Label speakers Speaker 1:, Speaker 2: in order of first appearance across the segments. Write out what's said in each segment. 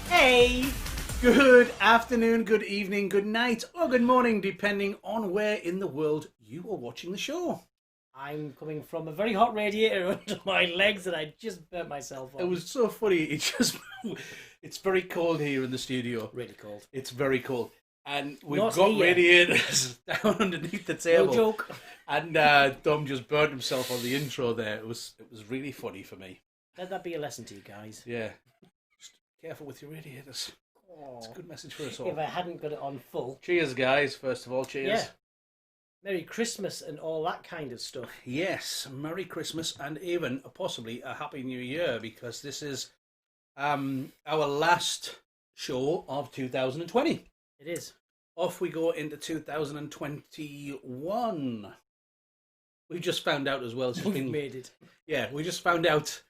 Speaker 1: Hey! Good afternoon, good evening, good night, or good morning, depending on where in the world you are watching the show.
Speaker 2: I'm coming from a very hot radiator under my legs and I just burnt myself on.
Speaker 1: It was so funny. It's very cold here in the studio.
Speaker 2: Really cold.
Speaker 1: It's very cold. And we've
Speaker 2: Not
Speaker 1: got
Speaker 2: here.
Speaker 1: radiators down underneath the table.
Speaker 2: No joke.
Speaker 1: And Dom just burnt himself on the intro there. It was really funny for me.
Speaker 2: Let that be a lesson to you guys.
Speaker 1: Yeah. Just careful with your radiators.
Speaker 2: Oh.
Speaker 1: It's a good message for us all.
Speaker 2: If I hadn't got it on full.
Speaker 1: Cheers, guys. First of all, cheers.
Speaker 2: Yeah. Merry Christmas and all that kind of stuff.
Speaker 1: Yes, Merry Christmas and even possibly a Happy New Year, because this is our last show of 2020.
Speaker 2: It is.
Speaker 1: Off we go into 2021. We just found out as well.
Speaker 2: We've made it.
Speaker 1: Yeah, we just found out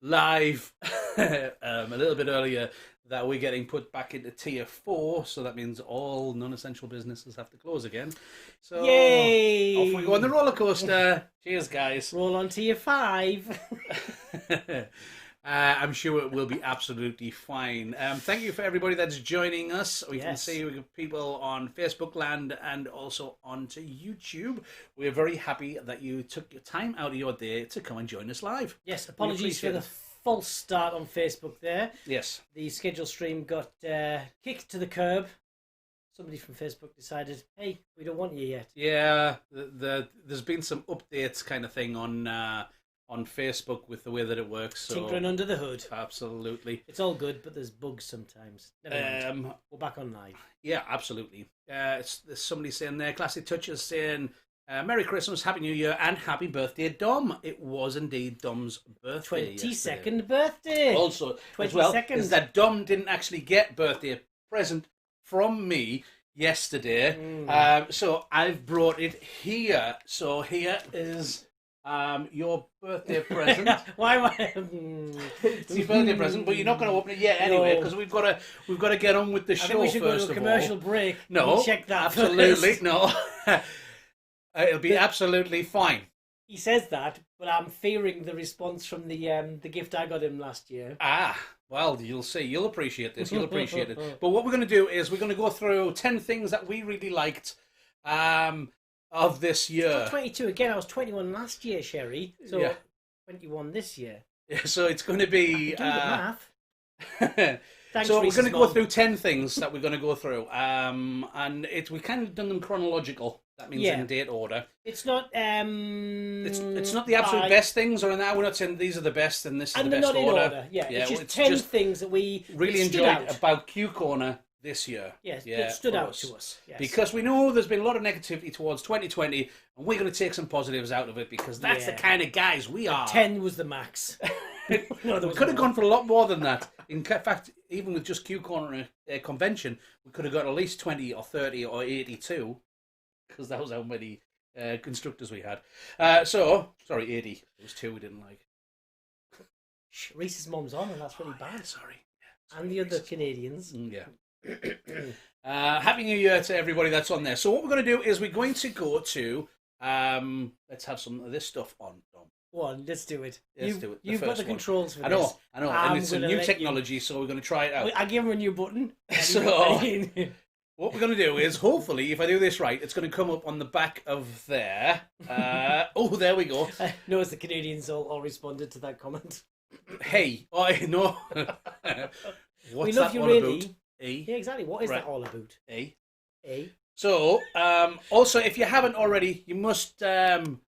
Speaker 1: live a little bit earlier that we're getting put back into tier 4, so that means all non-essential businesses have to close again. So
Speaker 2: Yay!
Speaker 1: off we go on the roller coaster. Cheers, guys.
Speaker 2: Roll on to your 5.
Speaker 1: I'm sure it will be absolutely fine. Thank you for everybody that's joining us. We can see we have people on Facebook land and also onto YouTube. We're very happy that you took your time out of your day to come and join us live.
Speaker 2: Yes, apologies for the false start on Facebook there.
Speaker 1: Yes.
Speaker 2: The scheduled stream got kicked to the curb. Somebody from Facebook decided, hey, we don't want you yet.
Speaker 1: Yeah, there's been some updates kind of thing on Facebook with the way that it works. So
Speaker 2: tinkering under the hood.
Speaker 1: Absolutely.
Speaker 2: It's all good, but there's bugs sometimes. Never mind. We're back on live.
Speaker 1: Yeah, absolutely. There's somebody saying there, Classic Touches saying, Merry Christmas, Happy New Year, and Happy Birthday, Dom. It was indeed Dom's birthday.
Speaker 2: 22nd birthday.
Speaker 1: Also,
Speaker 2: 22nd.
Speaker 1: as well, is that Dom didn't actually get birthday present from me yesterday. So I've brought it here. So here is your birthday present.
Speaker 2: Why am I?
Speaker 1: It's your birthday present, but you're not going to open it yet anyway, because we've got to get on with the show.
Speaker 2: I think we should go to a commercial
Speaker 1: all.
Speaker 2: break.
Speaker 1: No,
Speaker 2: check that.
Speaker 1: absolutely
Speaker 2: first.
Speaker 1: no. It'll be absolutely fine.
Speaker 2: He says that, but I'm fearing the response from the gift I got him last year.
Speaker 1: Well, you'll see. You'll appreciate this. You'll appreciate it. But what we're going to do is we're going to go through 10 things that we really liked of this year.
Speaker 2: 22 again. I was 21 last year, Sherry. So yeah. 21 this year.
Speaker 1: Yeah, so it's going to be...
Speaker 2: I can do the math. Thanks,
Speaker 1: so
Speaker 2: Reese's
Speaker 1: we're going to
Speaker 2: mom.
Speaker 1: go through 10 things that we're going to go through. And we've kind of done them chronological. That means in date order.
Speaker 2: It's not
Speaker 1: it's not the absolute best things, or now we're not saying these are the best and this is the best
Speaker 2: not
Speaker 1: order.
Speaker 2: In order. Yeah, it's just 10 things that we
Speaker 1: really enjoyed about Q Corner this year.
Speaker 2: Yes, that stood out to us. Yes.
Speaker 1: Because we know there's been a lot of negativity towards 2020, and we're going to take some positives out of it because that's the kind of guys we are.
Speaker 2: 10 was the max.
Speaker 1: We could have gone for a lot more than that. In fact, even with just Q Corner convention, we could have got at least 20 or 30 or 82, because that was how many constructors we had. Sorry, 80. It was 2 we didn't like.
Speaker 2: Reese's mom's on, and that's really bad.
Speaker 1: Sorry.
Speaker 2: And the other Canadians.
Speaker 1: Yeah. Happy New Year to everybody that's on there. So what we're going to do is we're going to go to let's have some of this stuff on, Dom.
Speaker 2: Go on, let's do it.
Speaker 1: Do it.
Speaker 2: You've got the controls for this.
Speaker 1: I know. And it's a new technology, so we're going to try it out.
Speaker 2: I give him a new button.
Speaker 1: So what we're going to do is, hopefully, if I do this right, it's going to come up on the back of there. There we go.
Speaker 2: Notice the Canadians all responded to that comment.
Speaker 1: Hey, no. What's
Speaker 2: that all about?
Speaker 1: A?
Speaker 2: Yeah, exactly. What is that all about?
Speaker 1: A.
Speaker 2: A.
Speaker 1: So, also, if you haven't already, you must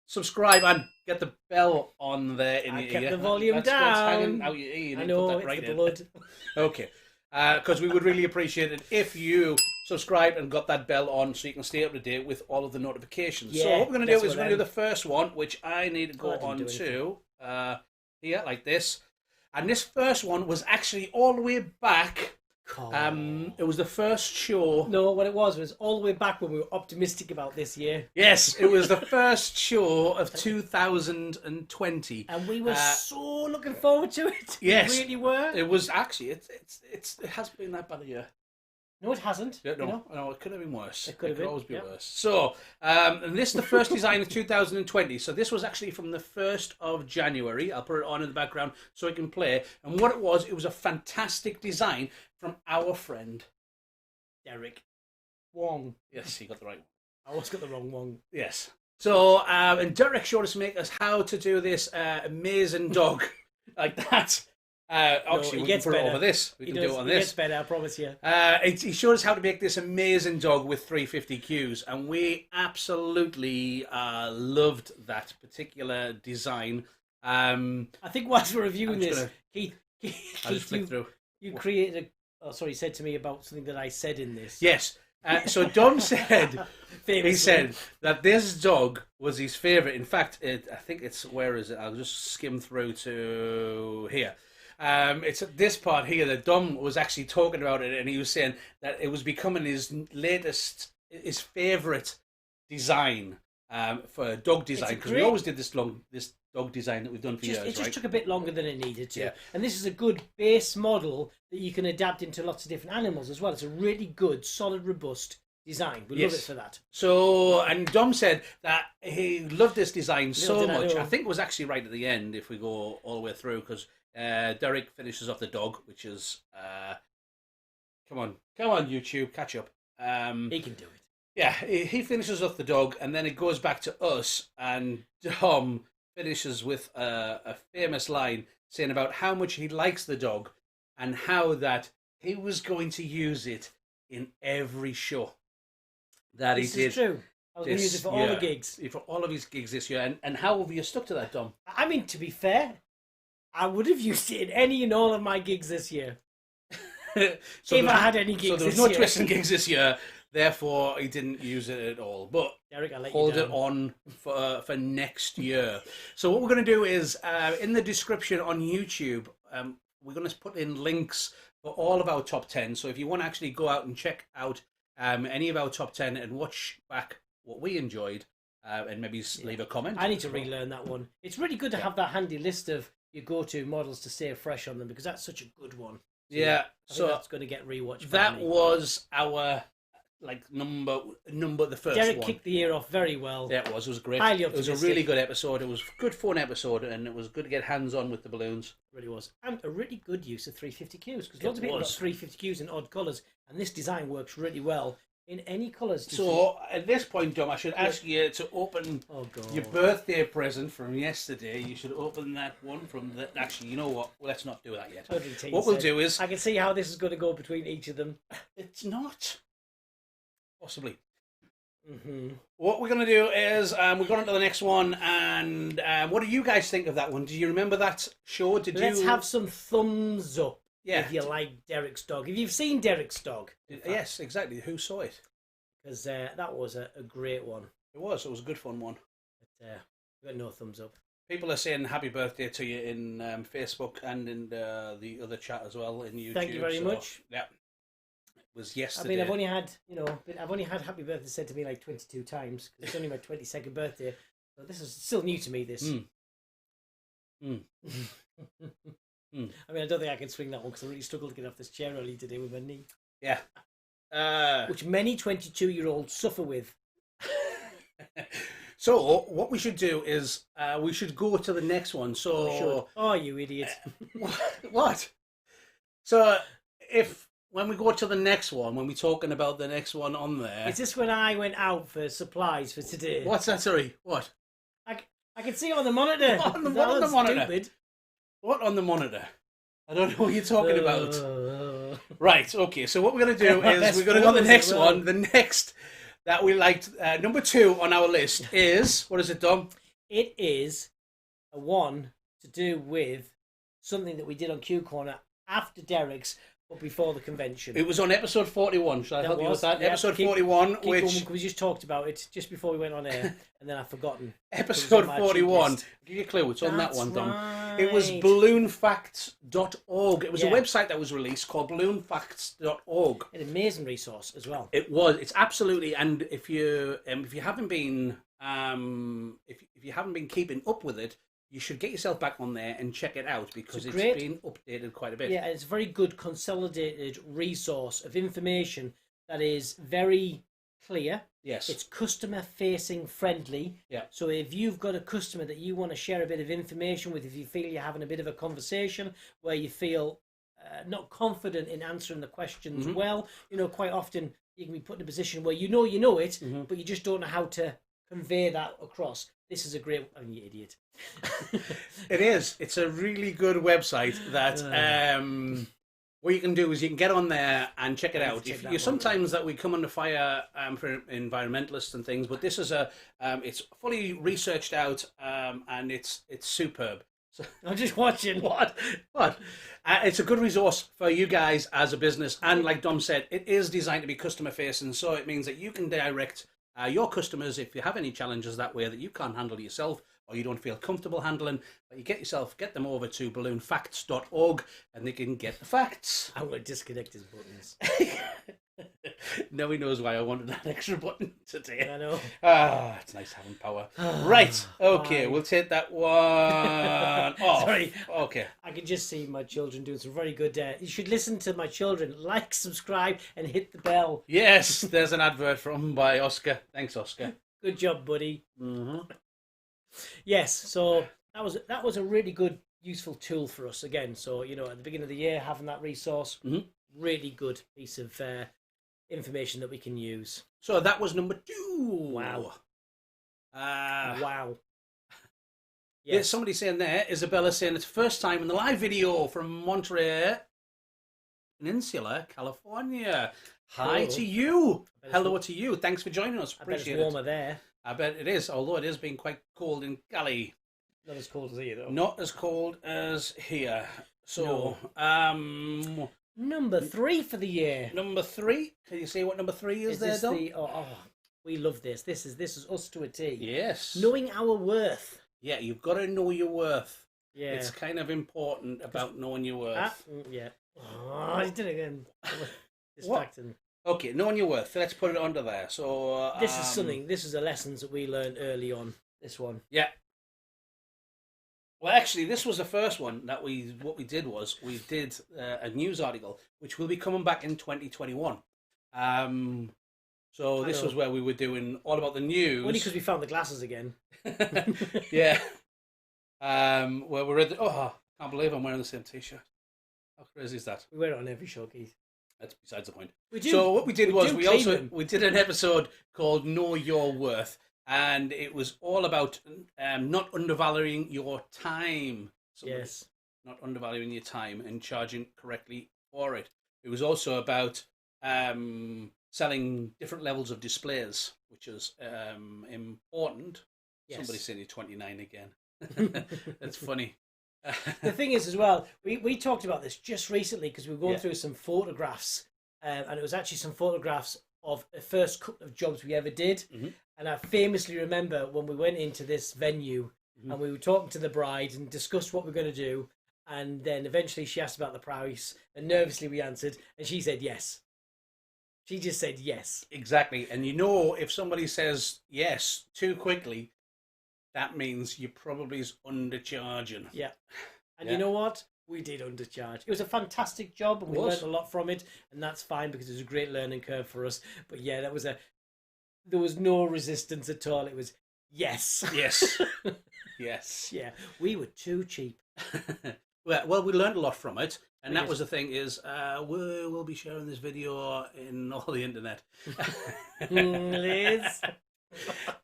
Speaker 1: subscribe and get the bell on there.
Speaker 2: I kept the volume down.
Speaker 1: Out your ear.
Speaker 2: I know, it's the blood.
Speaker 1: Okay. Because we would really appreciate it if you subscribed and got that bell on so you can stay up to date with all of the notifications.
Speaker 2: Yeah,
Speaker 1: so what we're going to do is we're going to do the first one, which I need to go on to here, like this. And this first one was actually all the way back. It was the first show.
Speaker 2: No, what it was all the way back when we were optimistic about this year.
Speaker 1: Yes, it was the first show of 2020,
Speaker 2: and we were so looking forward to it.
Speaker 1: Yes,
Speaker 2: we really were.
Speaker 1: It was actually it has been that bad a year.
Speaker 2: No, it hasn't.
Speaker 1: Yeah, no, it could have been worse.
Speaker 2: It could
Speaker 1: always be worse. So, and this is the first design of 2020. So this was actually from the 1st of January. I'll put it on in the background so it can play. And what it was a fantastic design from our friend Derek
Speaker 2: Wong.
Speaker 1: Yes, he got the right one.
Speaker 2: I always got the wrong one.
Speaker 1: Yes. So, and Derek showed us how to do this amazing dog like that. Obviously, we can put it over this. We can do it on this.
Speaker 2: It gets better, I promise you.
Speaker 1: He showed us how to make this amazing dog with 350 Qs, and we absolutely loved that particular design.
Speaker 2: I think whilst we're reviewing this, Keith, you created you said to me about something that I said in this.
Speaker 1: Yes. So Dom said, he said that this dog was his favourite. In fact, I think it's, where is it? I'll just skim through to here. It's at this part here that Dom was actually talking about it, and he was saying that it was becoming his favourite design for dog design, because we always did this dog design that we've done for years.
Speaker 2: It just took a bit longer than it needed to. Yeah. And this is a good base model that you can adapt into lots of different animals as well. It's a really good, solid, robust design. We love it for that.
Speaker 1: So, and Dom said that he loved this design so much. I think it was actually right at the end, if we go all the way through, because Derek finishes off the dog, which is come on YouTube, catch up.
Speaker 2: He can do it.
Speaker 1: Yeah, he finishes off the dog, and then it goes back to us, and Dom finishes with a famous line saying about how much he likes the dog and how that he was going to use it in every show that he did.
Speaker 2: This is true. I was going to use it for all the gigs.
Speaker 1: For all of his gigs this year. And how have you stuck to that, Dom?
Speaker 2: I mean, to be fair, I would have used it in any and all of my gigs this year. If I had any gigs this year. So there was
Speaker 1: no twisting gigs this year, therefore he didn't use it at all. But
Speaker 2: Derek,
Speaker 1: hold it on for next year. So what we're going to do is, in the description on YouTube, we're going to put in links for all of our top 10. So if you want to actually go out and check out any of our top 10 and watch back what we enjoyed, and maybe leave a comment.
Speaker 2: I need to relearn that one. It's really good to have that handy list of your go-to models to stay fresh on them, because that's such a good one.
Speaker 1: So
Speaker 2: that's going to get rewatched.
Speaker 1: That was our number the first
Speaker 2: Derek
Speaker 1: one.
Speaker 2: kicked the year off very well.
Speaker 1: Yeah, it was great.
Speaker 2: Highly
Speaker 1: it was a really good episode. It was a good fun episode, and it was good to get hands on with the balloons.
Speaker 2: It really was. And a really good use of 350 Qs, because lots of people got 350 Qs in odd colours, and this design works really well In any colours.
Speaker 1: So at this point, Dom, I should ask you to open your birthday present from yesterday. You should open that one from the... Actually, you know what? Well, let's not do that yet. What we'll do is...
Speaker 2: I can see how this is going to go between each of them.
Speaker 1: It's not. Possibly. What we're going to do is we're going on to the next one, and what do you guys think of that one? Do you remember that show?
Speaker 2: Let's have some thumbs up.
Speaker 1: Yeah.
Speaker 2: If you like Derek's Dog. If you've seen Derek's Dog.
Speaker 1: Yes, exactly. Who saw it?
Speaker 2: Because that was a great one.
Speaker 1: It was a good fun one.
Speaker 2: But, we got no thumbs up.
Speaker 1: People are saying happy birthday to you in Facebook and in the other chat as well in YouTube.
Speaker 2: Thank you very much.
Speaker 1: Yeah. It was yesterday.
Speaker 2: I mean, I've only had happy birthday said to me like 22 times because it's only my 22nd birthday. So this is still new to me, this. I mean, I don't think I can swing that one because I really struggled to get off this chair early today with my knee.
Speaker 1: Yeah.
Speaker 2: Which many 22-year-olds suffer with.
Speaker 1: So, what we should do is we should go to the next one. So,
Speaker 2: oh, you idiot.
Speaker 1: What? So, when we go to the next one, when we're talking about the next one on there...
Speaker 2: Is this when I went out for supplies for today?
Speaker 1: What's that? Sorry, what?
Speaker 2: I can see it on the monitor.
Speaker 1: What on the monitor? Stupid. What on the monitor? I don't know what you're talking about. Right, okay, so what we're going to do is we're going to go to the next one. The next that we liked, number 2 on our list is, what is it, Dom?
Speaker 2: It is a one to do with something that we did on Q Corner after Derek's, but before the convention.
Speaker 1: It was on episode 41. Shall I help you with that? Yeah, episode 41, which...
Speaker 2: we just talked about it just before we went on air, and then I've forgotten.
Speaker 1: Episode 41. I'll give you a clue. It's on that one, Dom. Right. It was balloonfacts.org. It was a website that was released called balloonfacts.org.
Speaker 2: An amazing resource as well.
Speaker 1: It was. It's absolutely. And if you haven't been if you haven't been keeping up with it, you should get yourself back on there and check it out because it's been updated quite a bit.
Speaker 2: Yeah, it's a very good consolidated resource of information that is very clear.
Speaker 1: Yes.
Speaker 2: It's customer facing friendly.
Speaker 1: Yeah.
Speaker 2: So if you've got a customer that you want to share a bit of information with, if you feel you're having a bit of a conversation where you feel not confident in answering the questions well, quite often you can be put in a position where you know it, but you just don't know how to convey that across. This is a great... I mean, you idiot.
Speaker 1: It is. It's a really good website that what you can do is you can get on there and check it out. Sometimes that we come under fire for environmentalists and things, but this is it's fully researched out and it's superb. So,
Speaker 2: I'm just watching.
Speaker 1: What? It's a good resource for you guys as a business, and like Dom said, it is designed to be customer facing, so it means that you can direct your customers, if you have any challenges that way that you can't handle yourself or you don't feel comfortable handling, but you get them over to balloonfacts.org and they can get the facts.
Speaker 2: I'm going to disconnect his buttons.
Speaker 1: Now he knows why I wanted that extra button today.
Speaker 2: I know.
Speaker 1: It's nice having power. Right, okay, we'll take that one off.
Speaker 2: Sorry.
Speaker 1: Okay.
Speaker 2: I can just see my children doing some very good... you should listen to my children. Like, subscribe, and hit the bell.
Speaker 1: Yes, there's an advert by Oscar. Thanks, Oscar.
Speaker 2: Good job, buddy. Yes, so that was a really good, useful tool for us again. So, at the beginning of the year, having that resource, really good piece of... information that we can use.
Speaker 1: So that was number 2.
Speaker 2: Wow. Wow.
Speaker 1: Yes. There's somebody saying there, Isabella saying it's first time in the live video from Monterey Peninsula, California. Hi to you. Hello to you. Thanks for joining us. Appreciate it.
Speaker 2: It's warmer there.
Speaker 1: I bet it is, although it has been quite cold in Cali.
Speaker 2: Not as cold as here, though.
Speaker 1: Not as cold as here. So,
Speaker 2: Number 3 for the year.
Speaker 1: Number 3. Can you say what number 3 is there, Dom?
Speaker 2: We love this. This is us to a T.
Speaker 1: Yes.
Speaker 2: Knowing our worth.
Speaker 1: Yeah, you've got to know your worth.
Speaker 2: Yeah.
Speaker 1: It's kind of important about knowing your worth.
Speaker 2: Yeah. Oh, I did it again. Distracting.
Speaker 1: Okay, knowing your worth. Let's put it under there. So
Speaker 2: this is a lessons that we learned early on. This one.
Speaker 1: Yeah. Well, actually, this was the first one that what we did was we did a news article, which will be coming back in 2021. So this was where we were doing all about the news.
Speaker 2: Only because we found the glasses again.
Speaker 1: Yeah. Where we're at I can't believe I'm wearing the same T-shirt. How crazy is that?
Speaker 2: We wear it on every show, Keith.
Speaker 1: That's besides the point.
Speaker 2: We do.
Speaker 1: So what we did was
Speaker 2: them.
Speaker 1: we did an episode called Know Your Worth, and it was all about not undervaluing your time.
Speaker 2: Yes.
Speaker 1: Not undervaluing your time and charging correctly for it. It was also about selling different levels of displays, which is important. Yes. Somebody's saying you're 29 again. That's funny.
Speaker 2: The thing is, as well, we talked about this just recently because we were going through some photographs, and it was actually some photographs of the first couple of jobs we ever did. Mm-hmm. And I famously remember when we went into this venue and we were talking to the bride and discussed what we were going to do. And then eventually she asked about the price, and nervously we answered, and she said yes. She just said yes.
Speaker 1: Exactly. And you know, if somebody says yes too quickly, that means you probably is undercharging.
Speaker 2: Yeah. And you know what? We did undercharge. It was a fantastic job, and we learned a lot from it, and that's fine because it was a great learning curve for us. But yeah, there was no resistance at all. It was yes.
Speaker 1: Yes. Yes.
Speaker 2: Yeah. We were too cheap.
Speaker 1: Well, we learned a lot from it, and that was the thing is we'll be sharing this video in all the internet.
Speaker 2: Liz.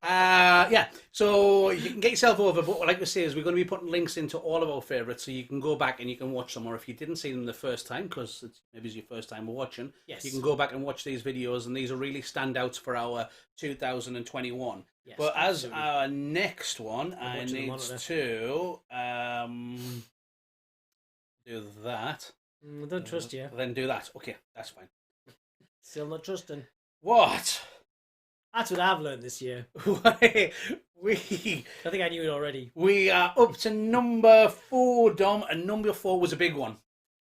Speaker 1: Yeah, so you can get yourself over, but like I say is we're going to be putting links into all of our favourites, so you can go back and you can watch them, or if you didn't see them the first time, because maybe it's your first time watching, you can go back and watch these videos, and these are really standouts for our 2021. Yes, but absolutely. As our next one, I need to do that.
Speaker 2: I don't trust you.
Speaker 1: Then do that. Okay, that's fine.
Speaker 2: Still not trusting.
Speaker 1: What?
Speaker 2: That's what I've learned this year.
Speaker 1: I
Speaker 2: think I knew it already.
Speaker 1: We are up to number 4, Dom, and number 4 was a big one.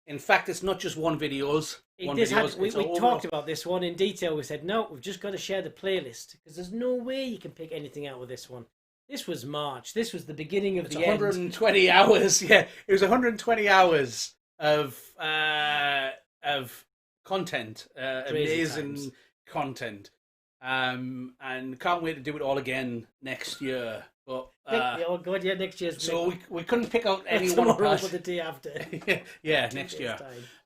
Speaker 1: In fact, it's not just one videos.
Speaker 2: We talked about this one in detail. We said, no, we've just got to share the playlist because there's no way you can pick anything out with this one. This was March. This was the beginning of the
Speaker 1: 120
Speaker 2: end.
Speaker 1: Hours. Yeah, it was 120 hours of content, amazing content. And can't wait to do it all again next year. But
Speaker 2: oh god, yeah, next year's.
Speaker 1: So we couldn't pick out any one
Speaker 2: tomorrow or the day after.
Speaker 1: yeah, next year.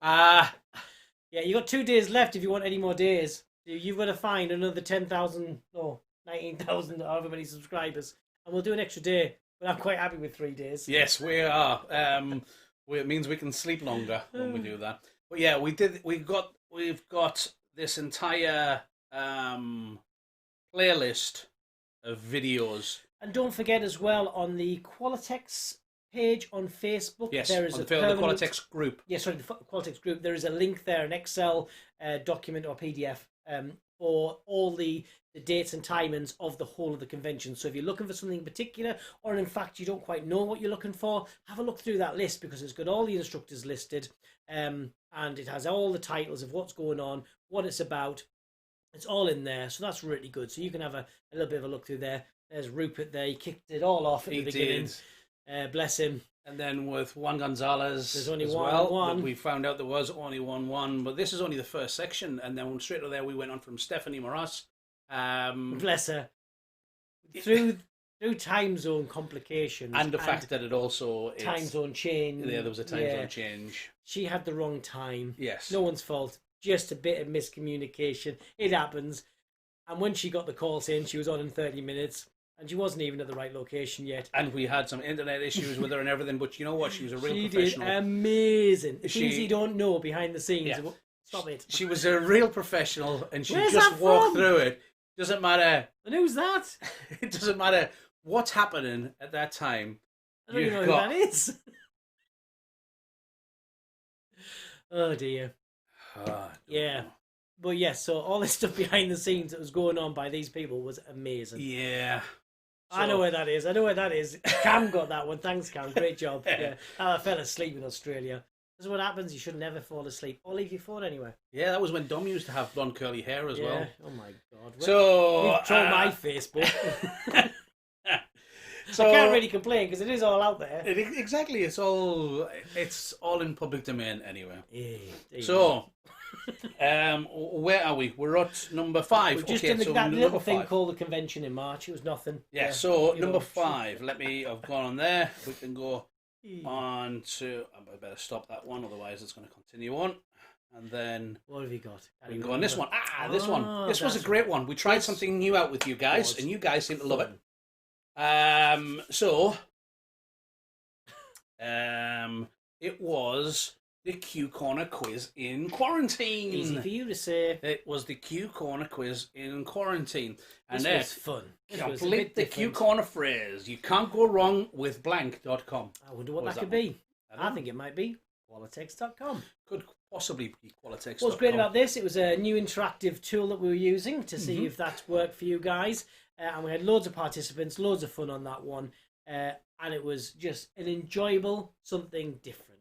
Speaker 2: Yeah, you got 2 days left if you want any more days. You've got to find another 10,000 or 19,000, however many subscribers, and we'll do an extra day. But I'm quite happy with 3 days.
Speaker 1: Yes, we are. It means we can sleep longer when we do that. But yeah, we've got this entire playlist of videos.
Speaker 2: And don't forget as well, on the Qualitex page on Facebook, there is
Speaker 1: the Qualitex group.
Speaker 2: Yes, sorry, the Qualitex group. There is a link there, an Excel document or PDF for all the dates and timings of the whole of the convention. So if you're looking for something in particular, or in fact you don't quite know what you're looking for, have a look through that list because it's got all the instructors listed, and it has all the titles of what's going on, what it's about. It's all in there, so that's really good. So you can have a little bit of a look through there. There's Rupert there. He kicked it all off at the beginning. Bless him.
Speaker 1: And then with Juan Gonzalez,
Speaker 2: there's only
Speaker 1: one. We found out there was only one, but this is only the first section. And then straight to there, we went on from Stephanie Moras.
Speaker 2: Bless her. Through time zone complications.
Speaker 1: And the fact that it also...
Speaker 2: Time zone change.
Speaker 1: Yeah, there was a time zone change.
Speaker 2: She had the wrong time.
Speaker 1: Yes.
Speaker 2: No one's fault. Just a bit of miscommunication. It happens. And when she got the call saying she was on in 30 minutes, and she wasn't even at the right location yet.
Speaker 1: And we had some internet issues with her and everything, but you know what? She was a real professional.
Speaker 2: She did amazing. Things you don't know behind the scenes. Yeah. Stop it.
Speaker 1: She was a real professional, and she just walked through it. Doesn't matter.
Speaker 2: And who's that?
Speaker 1: It doesn't matter what's happening at that time.
Speaker 2: I don't even know who that is. Oh, dear. Yeah. But yes, so all this stuff behind the scenes that was going on by these people was amazing.
Speaker 1: Yeah.
Speaker 2: I know where that is. Cam got that one. Thanks, Cam. Great job. Yeah. I fell asleep in Australia. This is what happens. You should never fall asleep or leave your phone anywhere.
Speaker 1: Yeah, that was when Dom used to have blonde curly hair as well.
Speaker 2: Oh my God.
Speaker 1: So
Speaker 2: you've trolled my Facebook. So I can't really complain because it is all out there.
Speaker 1: Exactly. It's all in public domain anyway.
Speaker 2: Yeah.
Speaker 1: So where are we? We're at number 5.
Speaker 2: We've just done that little thing called the convention in March. It was nothing.
Speaker 1: Yeah, so number 5. I've gone on there. We can go on to... I better stop that one, otherwise it's going to continue on. And then
Speaker 2: what have you got?
Speaker 1: we can go on this one. This one. This was a great one. We tried something new out with you guys, and you guys seem to love it. It was the Q Corner quiz in quarantine.
Speaker 2: Easy for you to say.
Speaker 1: It was the Q Corner quiz in quarantine.
Speaker 2: And this was fun.
Speaker 1: Complete the Q Corner phrase. You can't go wrong with blank.com.
Speaker 2: I wonder what that could be. I think it might be Qualitex.com.
Speaker 1: Could possibly be Qualitex.com.
Speaker 2: What's great about this, it was a new interactive tool that we were using to see if that's worked for you guys. And we had loads of participants, loads of fun on that one. And it was just an enjoyable something different.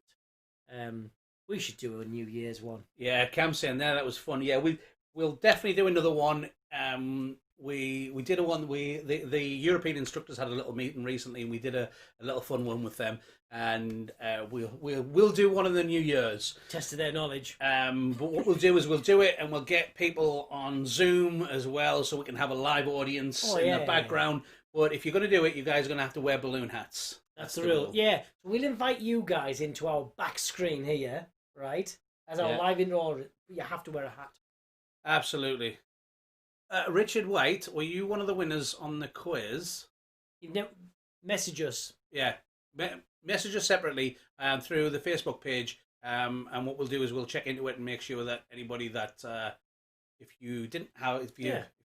Speaker 2: We should do a New Year's one.
Speaker 1: Yeah, Cam's saying there that was fun. Yeah, we'll definitely do another one. We did a one. The European instructors had a little meeting recently, and we did a little fun one with them. And we'll do one of the New Year's.
Speaker 2: Tested their knowledge.
Speaker 1: But what we'll do is we'll do it, and we'll get people on Zoom as well, so we can have a live audience in the background. But if you're going to do it, you guys are going to have to wear balloon hats.
Speaker 2: That's the rule. Yeah, so we'll invite you guys into our back screen here, right? As our live intro, you have to wear a hat.
Speaker 1: Absolutely. Richard White, were you one of the winners on the quiz?
Speaker 2: Message us.
Speaker 1: Yeah, message us separately through the Facebook page. And what we'll do is we'll check into it and make sure that anybody that if you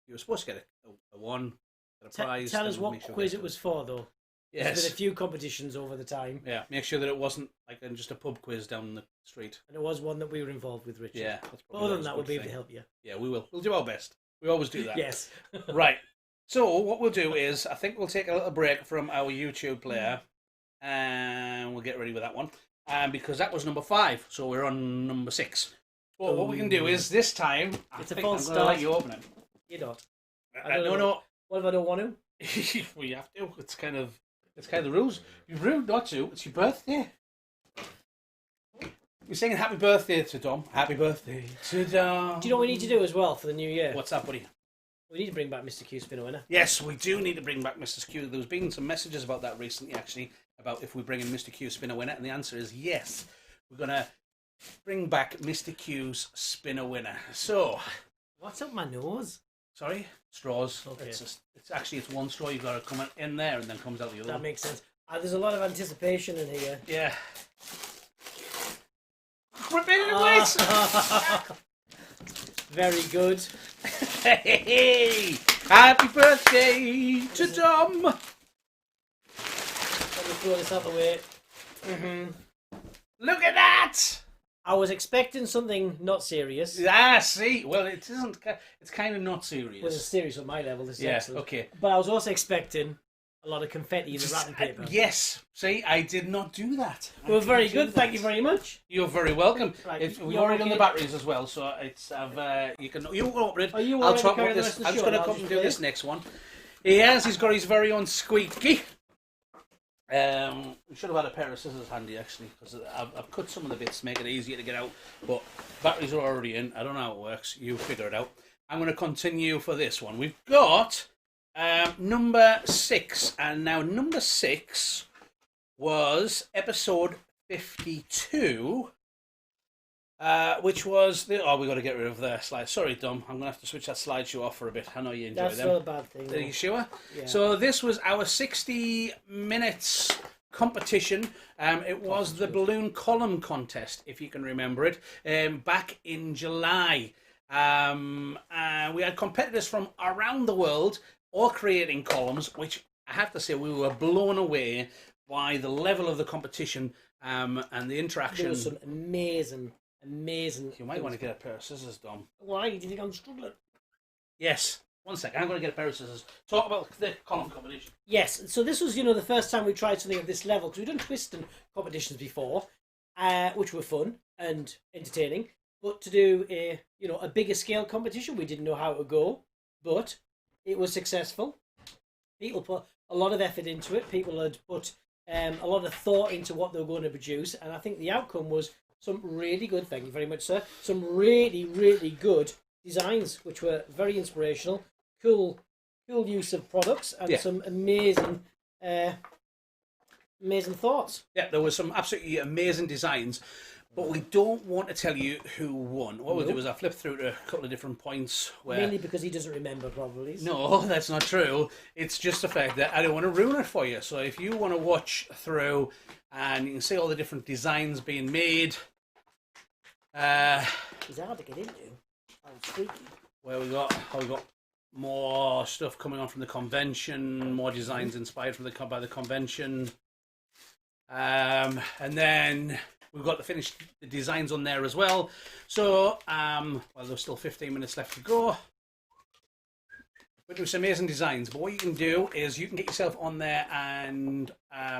Speaker 1: were supposed to get a one, get a prize.
Speaker 2: Tell us what quiz it was for, though.
Speaker 1: Yes.
Speaker 2: There's been a few competitions over the time.
Speaker 1: Yeah, make sure that it wasn't like just a pub quiz down the street.
Speaker 2: And it was one that we were involved with, Richard.
Speaker 1: Yeah.
Speaker 2: But other than that, we'll be able to help you.
Speaker 1: Yeah, we will. We'll do our best. We always do that.
Speaker 2: Yes.
Speaker 1: Right. So what we'll do is, I think we'll take a little break from our YouTube player, and we'll get ready with that one. Because that was number 5, so we're on number 6. Well, what we can do is this time,
Speaker 2: it's a false start.
Speaker 1: I'm going to let you open it.
Speaker 2: You don't.
Speaker 1: No.
Speaker 2: What if I don't want to?
Speaker 1: We have to. It's kind of the rules. You're rude not to. It's your birthday. You're singing happy birthday to Dom. Happy birthday to Dom.
Speaker 2: Do you know what we need to do as well for the new year?
Speaker 1: What's that, buddy?
Speaker 2: We need to bring back Mr. Q Spinner Winner.
Speaker 1: Yes, we do need to bring back Mr. Q. There's been some messages about that recently, actually, about if we bring in Mr. Q Spinner Winner, and the answer is yes. We're going to bring back Mr. Q's Spinner Winner. So...
Speaker 2: What's up my nose?
Speaker 1: Sorry? Straws.
Speaker 2: Okay.
Speaker 1: It's one straw. You've got to come in there and then comes out the other
Speaker 2: That
Speaker 1: one.
Speaker 2: makes sense. There's a lot of anticipation in here.
Speaker 1: Yeah. Rip it away!
Speaker 2: Very good.
Speaker 1: Hey! Happy birthday to Dom!
Speaker 2: Let me throw this out the way.
Speaker 1: Look at that!
Speaker 2: I was expecting something not serious.
Speaker 1: Ah, see? Well, it isn't. It's kind of not serious.
Speaker 2: Well, it's serious at my level. This is excellent.
Speaker 1: Okay.
Speaker 2: But I was also expecting a lot of confetti in the wrapping paper.
Speaker 1: Yes. See, I did not do that.
Speaker 2: Well, very good. Thank you very much.
Speaker 1: You're very welcome.
Speaker 2: Right,
Speaker 1: We've already done the batteries as well, so it's you can open it. I'll talk about this. I'm just going to come and do this next one. He's got his very own squeaky. We should have had a pair of scissors handy actually, because I've cut some of the bits to make it easier to get out, but batteries are already in. I don't know how it works. You figure it out. I'm going to continue for this one. We've got number 6, and now number 6 was episode 52, which was the... Oh, we got to get rid of the slide. Sorry, Dom. I'm going to have to switch that slideshow off for a bit. I know you enjoy them.
Speaker 2: That's not a bad thing.
Speaker 1: Are you sure?
Speaker 2: Yeah.
Speaker 1: So this was our 60 minutes competition. It was the balloon column contest, if you can remember it, back in July. We had competitors from around the world all creating columns, which I have to say we were blown away by the level of the competition and the interaction.
Speaker 2: There was some amazing.
Speaker 1: You might want to get a pair of scissors, Dom.
Speaker 2: Why? Do you think I'm struggling?
Speaker 1: Yes. One second. I'm going to get a pair of scissors. Talk about the column competition.
Speaker 2: Yes. So this was, the first time we tried something of this level, because we've done twisting competitions before, which were fun and entertaining. But to do a bigger scale competition, we didn't know how it would go, but it was successful. People put a lot of effort into it. People had put a lot of thought into what they were going to produce, and I think the outcome was some really good, thank you very much, sir, some really, really good designs, which were very inspirational, cool use of products, and some amazing thoughts.
Speaker 1: Yeah, there were some absolutely amazing designs. But we don't want to tell you who won. What we'll do is I'll flip through to a couple of different points where...
Speaker 2: Mainly because he doesn't remember, probably.
Speaker 1: No, that's not true. It's just the fact that I don't want to ruin it for you. So if you want to watch through and you can see all the different designs being made...
Speaker 2: He's hard to get into. I'm squeaky.
Speaker 1: Where we got more stuff coming on from the convention, more designs inspired from by the convention. And then... We've got the finished designs on there as well. So, well, there's still 15 minutes left to go. But there's some amazing designs. But what you can do is you can get yourself on there and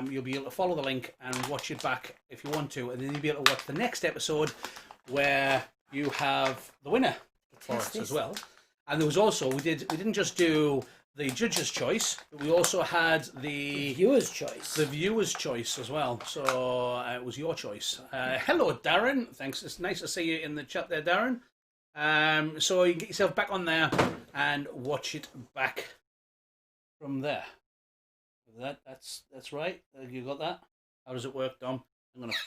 Speaker 1: you'll be able to follow the link and watch it back if you want to. And then you'll be able to watch the next episode where you have the winner for us as well. And there was also, we didn't just do the judge's choice, but we also had the
Speaker 2: viewer's choice.
Speaker 1: The viewer's choice as well. So it was your choice. Hello, Darren. Thanks. It's nice to see you in the chat there, Darren. So you can get yourself back on there and watch it back from there. That's right. You got that? How does it work, Dom? I'm going to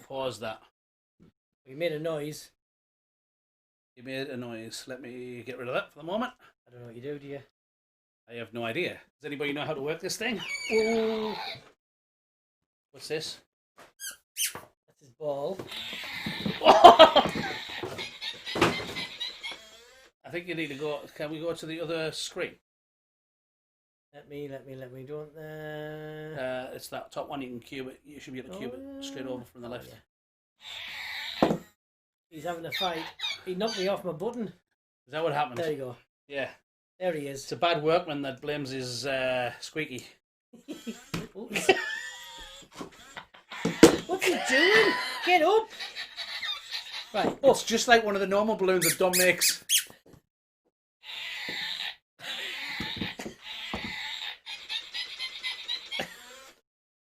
Speaker 1: pause that.
Speaker 2: You made a noise.
Speaker 1: You made a noise. Let me get rid of that for the moment.
Speaker 2: I don't know what you do you?
Speaker 1: I have no idea. Does anybody know how to work this thing?
Speaker 2: Ooh.
Speaker 1: What's this?
Speaker 2: That's his ball.
Speaker 1: I think you need to go. Can we go to the other screen?
Speaker 2: Let me do it there.
Speaker 1: It's that top one. You can cube it. You should be able to cube it straight over from the left.
Speaker 2: Yeah. He's having a fight. He knocked me off my button.
Speaker 1: Is that what happened?
Speaker 2: There you go.
Speaker 1: Yeah.
Speaker 2: There he is.
Speaker 1: It's a bad workman that blames his squeaky.
Speaker 2: What's he doing? Get up! Right.
Speaker 1: It's just like one of the normal balloons that Dom makes.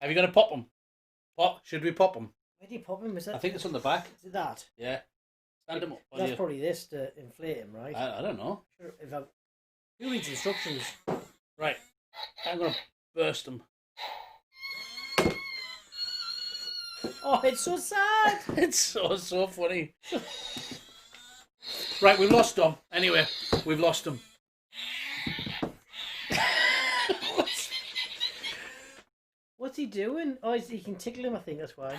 Speaker 1: Have you got to pop them? Should we pop them?
Speaker 2: Where do you pop him? Is that?
Speaker 1: I think it's on the back.
Speaker 2: Is it that?
Speaker 1: Yeah. Stand him up.
Speaker 2: That's probably this to inflate him, right?
Speaker 1: I don't know.
Speaker 2: Sure, who reads instructions?
Speaker 1: Right. I'm going to burst them.
Speaker 2: Oh, it's so sad.
Speaker 1: It's so funny. Right, we've lost Dom. Anyway, we've lost him.
Speaker 2: What's he doing? Oh, he can tickle him, I think that's why.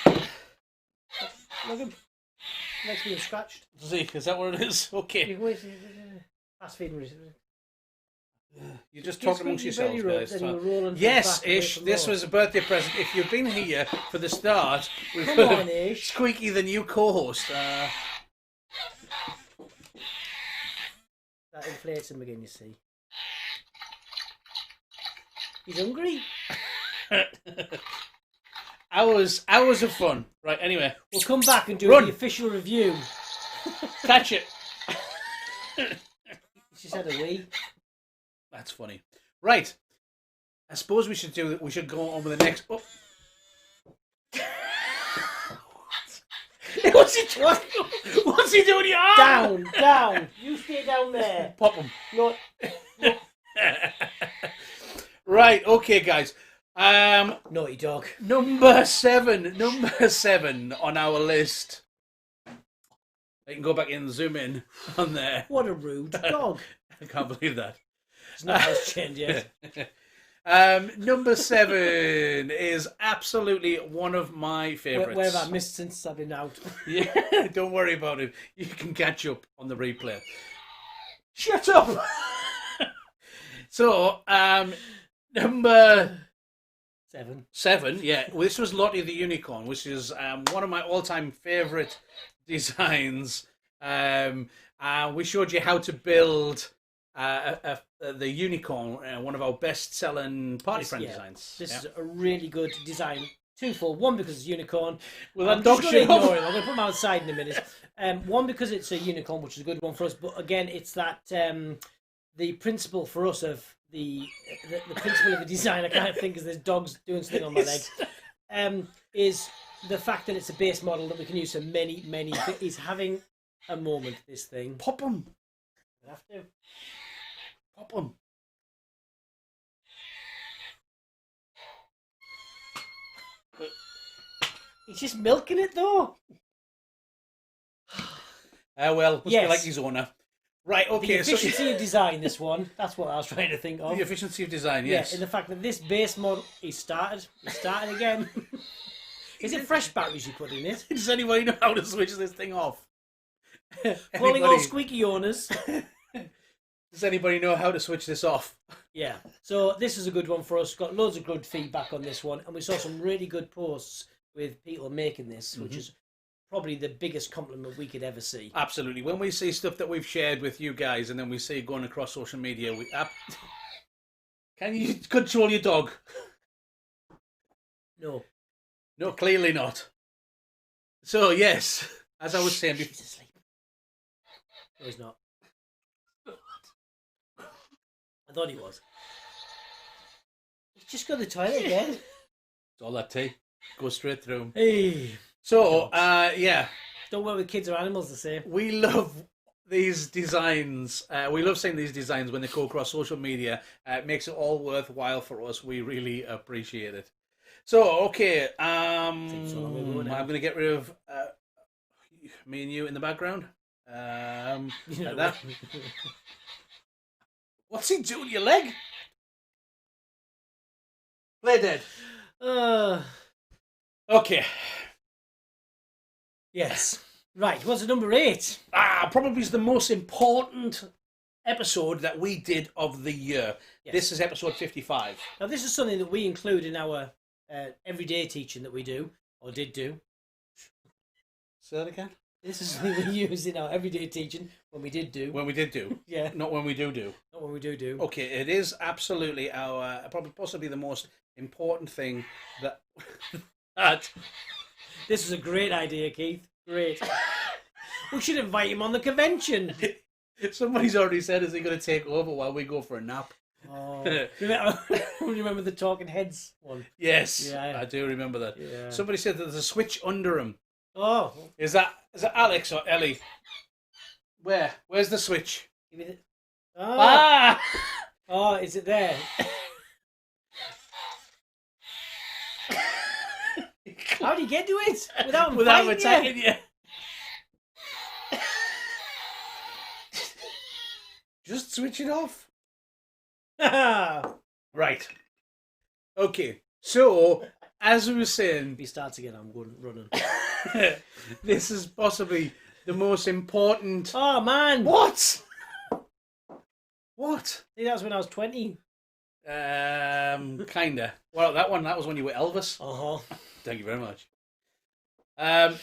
Speaker 2: Look at him. Next being scratched.
Speaker 1: See, is that what it is? Okay.
Speaker 2: Fast feeding.
Speaker 1: You just talk amongst yourselves, guys. Yes, Ish, this was a birthday present. If you've been here for the start, we've got Squeaky, the new co-host.
Speaker 2: That inflates him again, you see. He's hungry.
Speaker 1: Hours of fun. Right, anyway.
Speaker 2: We'll come back and do the official review.
Speaker 1: Catch it.
Speaker 2: He's just had a wee.
Speaker 1: That's funny. Right. I suppose we should go on with the next... Oh. What's he doing? What's he doing?
Speaker 2: Down. You stay down there.
Speaker 1: Pop him.
Speaker 2: No.
Speaker 1: Right, okay, guys.
Speaker 2: Naughty dog.
Speaker 1: Number seven on our list. I can go back in and zoom in on there.
Speaker 2: What a rude dog.
Speaker 1: I can't believe that.
Speaker 2: It's not as changed yet.
Speaker 1: Number 7 is absolutely one of my favourites.
Speaker 2: Where have I missed since I've been out?
Speaker 1: Yeah, don't worry about it. You can catch up on the replay. Shut up! So, number 7, yeah. Well, this was Lottie the Unicorn, which is one of my all-time favourite designs. We showed you how to build the unicorn, one of our best-selling party friend designs.
Speaker 2: This is a really good design. Twofold. One, because it's a unicorn.
Speaker 1: Well, I'm just going to
Speaker 2: ignore him. I'm going to put him outside in a minute. One, because it's a unicorn, which is a good one for us. But again, it's that the principle for us of the principle of a design. I can't think because there's dogs doing something on my leg. Is the fact that it's a base model that we can use for many. He's having a moment. This thing.
Speaker 1: Pop him.
Speaker 2: I have to.
Speaker 1: Pop him.
Speaker 2: He's just milking it, though.
Speaker 1: Well, must be like his owner. Right, okay.
Speaker 2: The efficiency of design, this one. That's what I was trying to think of.
Speaker 1: The efficiency of design, yes.
Speaker 2: Yeah, in the fact that this base model... He started again. Is it fresh batteries you put in it?
Speaker 1: Does anybody know how to switch this thing off?
Speaker 2: Calling all squeaky owners.
Speaker 1: Does anybody know how to switch this off?
Speaker 2: Yeah, so this is a good one for us. Got loads of good feedback on this one, and we saw some really good posts with people making this, which is probably the biggest compliment we could ever see.
Speaker 1: Absolutely. When we see stuff that we've shared with you guys, and then we see it going across social media, can you control your dog?
Speaker 2: No.
Speaker 1: No, clearly not. So yes, as I was saying before.
Speaker 2: He's asleep. No, he's not. I thought he was. He's just got the toilet again.
Speaker 1: It's all that tea. Go straight through.
Speaker 2: Hey.
Speaker 1: So, yeah.
Speaker 2: Don't work with kids or animals the same.
Speaker 1: We love these designs. We love seeing these designs when they go across social media. It makes it all worthwhile for us. We really appreciate it. So, okay. I'm going to get rid of me and you in the background. Like that. What's he doing to your leg? Play dead. Okay.
Speaker 2: Yes. Right, what's number 8?
Speaker 1: Probably is the most important episode that we did of the year. Yes. This is episode 55.
Speaker 2: Now, this is something that we include in our everyday teaching that we do, or did do.
Speaker 1: Say that again?
Speaker 2: This is something we use in our everyday teaching when we did do.
Speaker 1: When we did do.
Speaker 2: Yeah.
Speaker 1: Not when we do do.
Speaker 2: Not when we do do.
Speaker 1: Okay, it is absolutely our, possibly the most important thing that...
Speaker 2: This is a great idea, Keith. Great. We should invite him on the convention.
Speaker 1: Somebody's already said, is he going to take over while we go for a nap?
Speaker 2: Oh, remember the Talking Heads one?
Speaker 1: Yes, yeah. I do remember that. Yeah. Somebody said that there's a switch under him.
Speaker 2: Oh,
Speaker 1: is that Alex or Ellie? Where's the switch?
Speaker 2: Oh, is it there? How do you get to it without
Speaker 1: attacking you? Just switch it off. Right. Okay. So, as we were saying,
Speaker 2: if he starts again, I'm going running.
Speaker 1: This is possibly the most important.
Speaker 2: Oh man!
Speaker 1: What? What?
Speaker 2: See, that was when I was 20.
Speaker 1: Kinda. Well, that was when you were Elvis. Thank you very much. And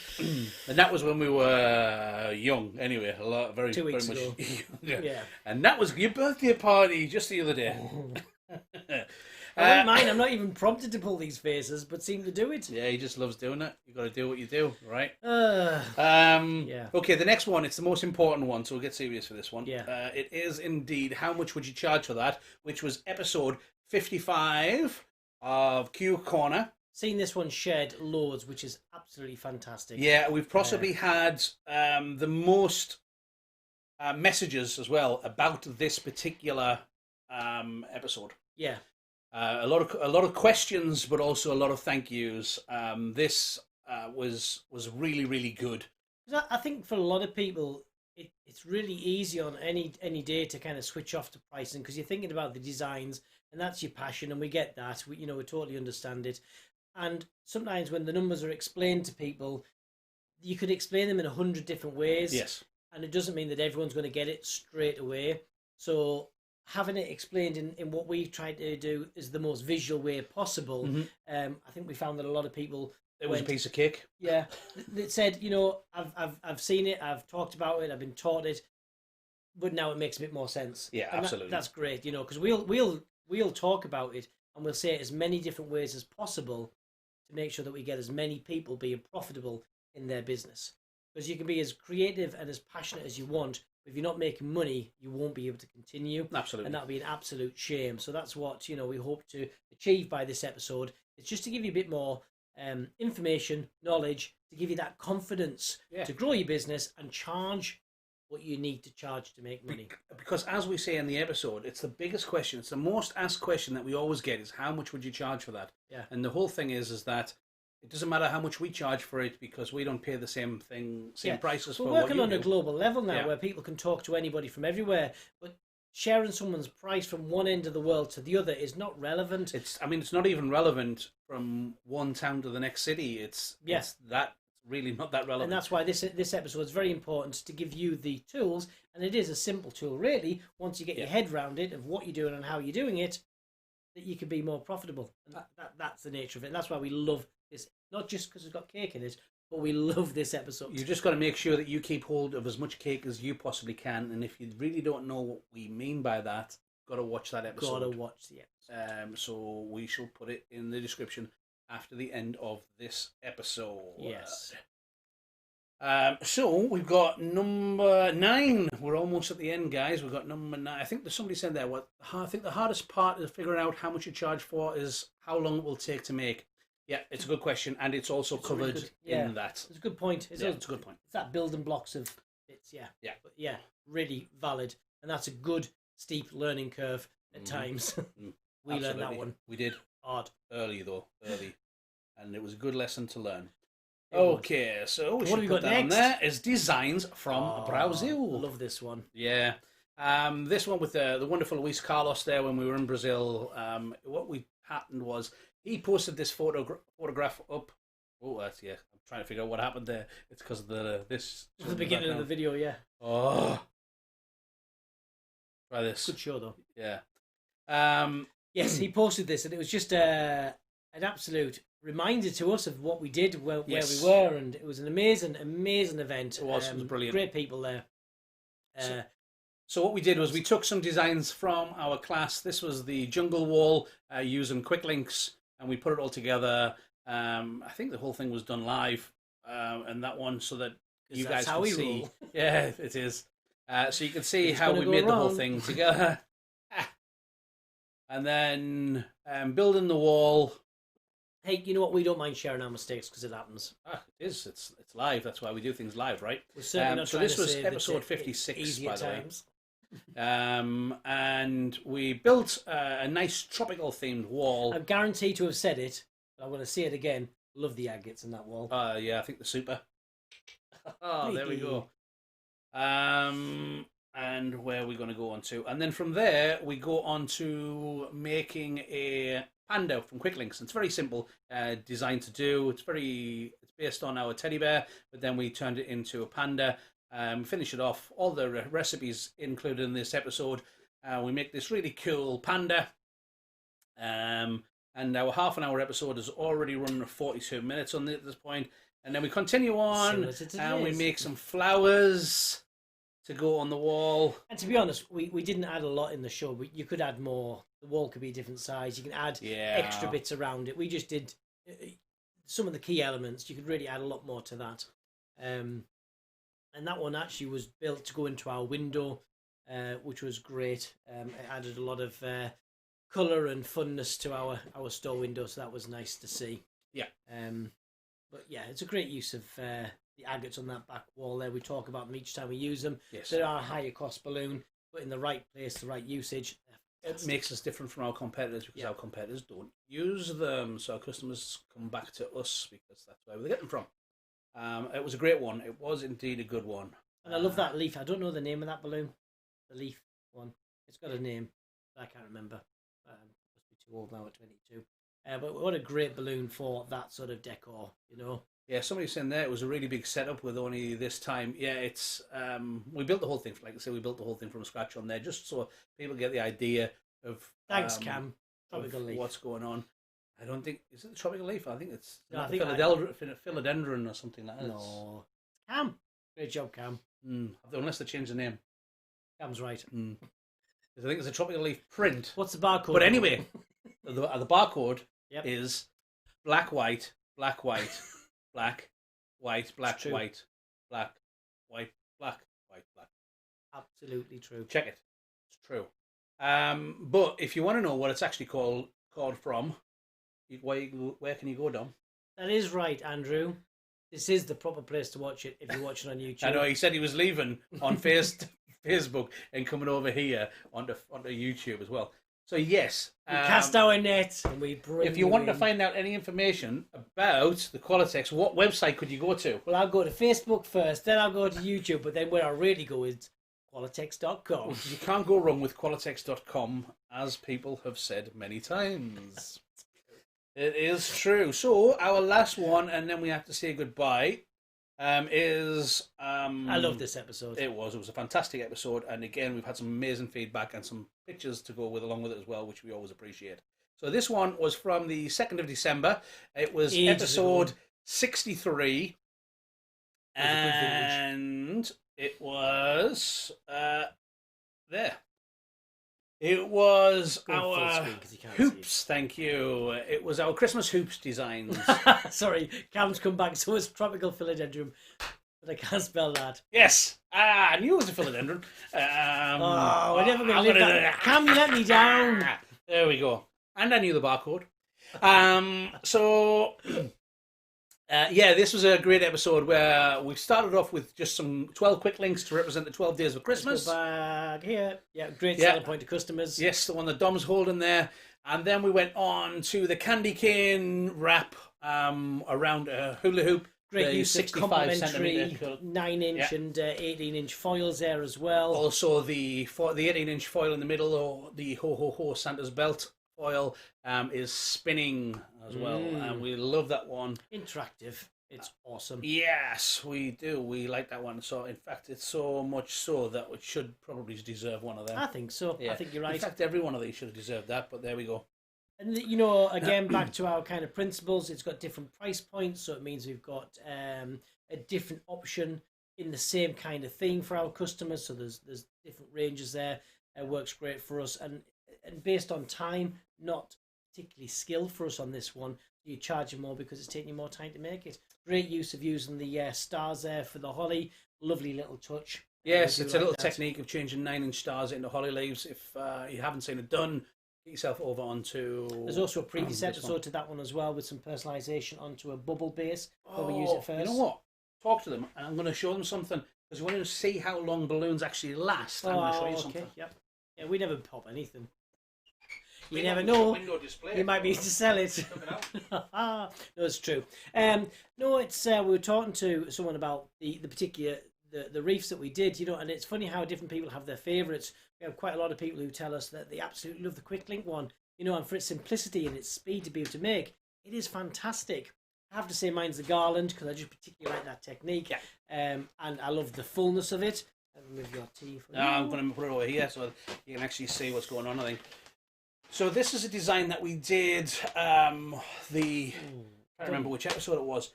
Speaker 1: that was when we were young. Anyway, very
Speaker 2: 2 weeks
Speaker 1: very
Speaker 2: ago.
Speaker 1: Much younger.
Speaker 2: Yeah.
Speaker 1: And that was your birthday party just the other day.
Speaker 2: I don't mind. I'm not even prompted to pull these faces, but seem to do it.
Speaker 1: Yeah, he just loves doing it. You got to do what you do, right?
Speaker 2: Yeah.
Speaker 1: Okay, the next one. It's the most important one, so we'll get serious for this one.
Speaker 2: Yeah.
Speaker 1: It is indeed. How much would you charge for that? Which was episode 55 of Q Corner.
Speaker 2: Seen this one shared loads, which is absolutely fantastic.
Speaker 1: Yeah, we've possibly had the most messages as well about this particular episode.
Speaker 2: Yeah.
Speaker 1: A lot of questions, but also a lot of thank yous. This was really, really good.
Speaker 2: I think for a lot of people, it's really easy on any day to kind of switch off to pricing because you're thinking about the designs and that's your passion, and we get that. We totally understand it. And sometimes when the numbers are explained to people, you could explain them in 100 different ways.
Speaker 1: Yes.
Speaker 2: And it doesn't mean that everyone's going to get it straight away. So having it explained in what we try to do is the most visual way possible. Mm-hmm. I think we found that a lot of people...
Speaker 1: It was a piece of cake.
Speaker 2: Yeah. That said, I've seen it, I've talked about it, I've been taught it, but now it makes a bit more sense.
Speaker 1: Yeah,
Speaker 2: and
Speaker 1: absolutely.
Speaker 2: That's great, because we'll talk about it and we'll say it as many different ways as possible to make sure that we get as many people being profitable in their business. Because you can be as creative and as passionate as you want, but if you're not making money, you won't be able to continue.
Speaker 1: Absolutely.
Speaker 2: And that'll be an absolute shame. So that's what, we hope to achieve by this episode. It's just to give you a bit more information, knowledge, to give you that confidence to grow your business and charge what you need to charge to make money.
Speaker 1: Because as we say in the episode, it's the biggest question. It's the most asked question that we always get is how much would you charge for that?
Speaker 2: Yeah.
Speaker 1: And the whole thing is that it doesn't matter how much we charge for it because we don't pay the same prices for
Speaker 2: We're
Speaker 1: what
Speaker 2: working
Speaker 1: you
Speaker 2: on
Speaker 1: do.
Speaker 2: a global level now where people can talk to anybody from everywhere, but sharing someone's price from one end of the world to the other is not relevant.
Speaker 1: It's not even relevant from one town to the next city. It's really not that relevant.
Speaker 2: And that's why this episode is very important to give you the tools, and it is a simple tool, really, once you get your head around it, of what you're doing and how you're doing it, that you can be more profitable. And that's the nature of it. And that's why we love this, not just because it's got cake in it, but we love this episode.
Speaker 1: You just got to make sure that you keep hold of as much cake as you possibly can, and if you really don't know what we mean by that, got to watch that episode.
Speaker 2: Got to watch the episode.
Speaker 1: So we shall put it in the description after the end of this episode.
Speaker 2: Yes.
Speaker 1: So we've got number 9. We're almost at the end, guys. We've got number 9. I think there's somebody said there. I think the hardest part of figuring out how much you charge for is how long it will take to make. Yeah, it's a good question, and it's also covered
Speaker 2: really in
Speaker 1: that.
Speaker 2: It's a good point.
Speaker 1: It's a good point.
Speaker 2: It's that building blocks of bits. Yeah. But really valid, and that's a good steep learning curve at times. We learned that one.
Speaker 1: We did.
Speaker 2: Hard.
Speaker 1: Early. And it was a good lesson to learn. Okay, so what have we got next? There is designs from Brazil.
Speaker 2: I love this one.
Speaker 1: Yeah. This one with the wonderful Luis Carlos there when we were in Brazil. What happened was he posted this photograph up. Oh, I'm trying to figure out what happened there. It's because of this.
Speaker 2: At the beginning of the video, yeah.
Speaker 1: Oh. Try this.
Speaker 2: Good show, though.
Speaker 1: Yeah.
Speaker 2: Yes, he posted this, and it was just an absolute reminder to us of what we did, where we were, and it was an amazing event.
Speaker 1: It was brilliant.
Speaker 2: Great people there.
Speaker 1: So what we did was we took some designs from our class. This was the jungle wall using quick links, and we put it all together. I think the whole thing was done live, and that one so that you guys can see. Roll. Yeah, it is. So you can see how we made the whole thing together. And then building the wall.
Speaker 2: Hey, you know what? We don't mind sharing our mistakes because it happens.
Speaker 1: It is. It's live. That's why we do things live, right?
Speaker 2: We're certainly not
Speaker 1: so this was episode 56, by the way. And we built a nice tropical themed wall.
Speaker 2: I'm guaranteed to have said it, but I'm going to say it again. Love the agates in that wall.
Speaker 1: Yeah, I think they're super. There we go. And where are we going to go on to? And then from there, we go on to making a panda from quick links. It's very simple design to do. It's based on our teddy bear, but then we turned it into a panda. Finish it off. All the recipes included in this episode. We make this really cool panda. And our half-an-hour episode has already run 42 minutes on this point. And then we continue on, and we make some flowers to go on the wall.
Speaker 2: And to be honest, we didn't add a lot in the show. You could add more. The wall could be a different size. You can add extra bits around it. We just did some of the key elements. You could really add a lot more to that. And that one actually was built to go into our window, which was great. It added a lot of colour and funness to our store window, so that was nice to see.
Speaker 1: Yeah.
Speaker 2: But yeah, it's a great use of the agates on that back wall there. We talk about them each time we use them.
Speaker 1: Yes.
Speaker 2: They are a higher cost balloon, but in the right place, the right usage.
Speaker 1: It makes us different from our competitors because our competitors don't use them. So our customers come back to us because that's where they get them from. It was a great one. It was indeed a good one.
Speaker 2: And I love that leaf. I don't know the name of that balloon. The leaf one. It's got a name. I can't remember. Must be too old now at 22. But what a great balloon for that sort of decor, you know.
Speaker 1: Yeah, somebody's saying there it was a really big setup with only this time. Yeah, it's we built the whole thing. Like I said, we built the whole thing from scratch on there, just so people get the idea of.
Speaker 2: Thanks, Cam. Tropical leaf.
Speaker 1: What's going on? I don't think is it the tropical leaf. I think it's philodendron or something like that.
Speaker 2: No, Cam. Great job, Cam.
Speaker 1: Unless they change the name.
Speaker 2: Cam's right.
Speaker 1: I think it's a tropical leaf print.
Speaker 2: What's the barcode?
Speaker 1: But anyway, the barcode is black, white, black, white, black, white, black, white, black, white, black, white, black.
Speaker 2: Absolutely true.
Speaker 1: Check it. It's true. But if you want to know what it's actually called from, where can you go, Dom?
Speaker 2: That is right, Andrew. This is the proper place to watch it if you're watching on YouTube.
Speaker 1: I know, he said he was leaving on Facebook and coming over here onto YouTube as well. So yes,
Speaker 2: we cast our net and we bring.
Speaker 1: If you want to find out any information about the Qualitex, what website could you go to?
Speaker 2: Well, I'll go to Facebook first, then I'll go to YouTube, but then where I really go is Qualitex.com.
Speaker 1: You can't go wrong with Qualitex.com, as people have said many times. It is true. So our last one, and then we have to say goodbye. Is
Speaker 2: I love this episode.
Speaker 1: It was a fantastic episode, and again we've had some amazing feedback and some pictures to go with along with it as well, which we always appreciate. So this one was from the 2nd of December. It was episode 63, and it was there. It was our hoops. Thank you. It was our Christmas hoops designs.
Speaker 2: Sorry, Cam's come back. So it's tropical philodendron, but I can't spell that.
Speaker 1: Yes, I knew it was a philodendron.
Speaker 2: We're never going to live that. Cam, you let me down.
Speaker 1: There we go. And I knew the barcode. Yeah, this was a great episode where we started off with just some 12 quick links to represent the 12 days of Christmas.
Speaker 2: Back here. Yeah, great selling point to customers.
Speaker 1: Yes, the one that Dom's holding there. And then we went on to the candy cane wrap around a hula hoop.
Speaker 2: Great use of complementary 9-inch and 18-inch foils there as well.
Speaker 1: Also the 18-inch foil in the middle, or the Ho Ho Ho Santa's belt foil, is spinning as well, and we love that one.
Speaker 2: Interactive. It's awesome.
Speaker 1: Yes, we do. We like that one. So, in fact, it's so much so that it should probably deserve one of them.
Speaker 2: I think so. Yeah. I think you're right.
Speaker 1: In fact, every one of these should have deserved that, but there we go.
Speaker 2: And, you know, again, back to our kind of principles, it's got different price points, so it means we've got a different option in the same kind of thing for our customers, so there's different ranges there. It works great for us, and based on time, not particularly skilled for us on this one. You charge more because it's taking you more time to make it. Great use of using the stars there for the holly. Lovely little touch.
Speaker 1: Yes, it's a little technique of changing 9-inch stars into holly leaves. If you haven't seen it done, get yourself over onto...
Speaker 2: There's also a previous episode to that one as well with some personalisation onto a bubble base where we use it first.
Speaker 1: You know what? Talk to them, and I'm going to show them something, because you want to see how long balloons actually last. I'm going to show you something.
Speaker 2: Yep. Yeah, we never pop anything. You never know. You might be able to sell it. No, it's true. No, it's we were talking to someone about the particular the reefs that we did, you know, and it's funny how different people have their favourites. We have quite a lot of people who tell us that they absolutely love the quick link one, you know, and for its simplicity and its speed to be able to make, it is fantastic. I have to say mine's the garland because I just particularly like that technique. Yeah. And I love the fullness of it. Move your tea for
Speaker 1: I'm going to put it over here so you can actually see what's going on, I think. So this is a design that we did, I can't remember which episode it was.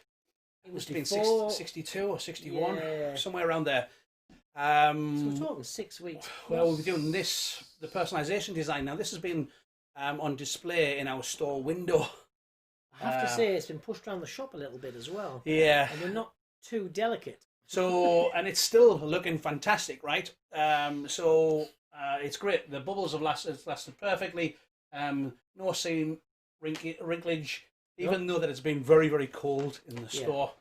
Speaker 1: It must have been 62 or 61, somewhere around there.
Speaker 2: So we're talking 6 weeks.
Speaker 1: Well, we'll be doing this, the personalisation design. Now, this has been on display in our store window.
Speaker 2: I have to say, it's been pushed around the shop a little bit as well.
Speaker 1: Yeah.
Speaker 2: And we're not too delicate.
Speaker 1: So, and it's still looking fantastic, right? So it's great. The bubbles have lasted perfectly. No seam wrinklage, even though that it's been very, very cold in the store.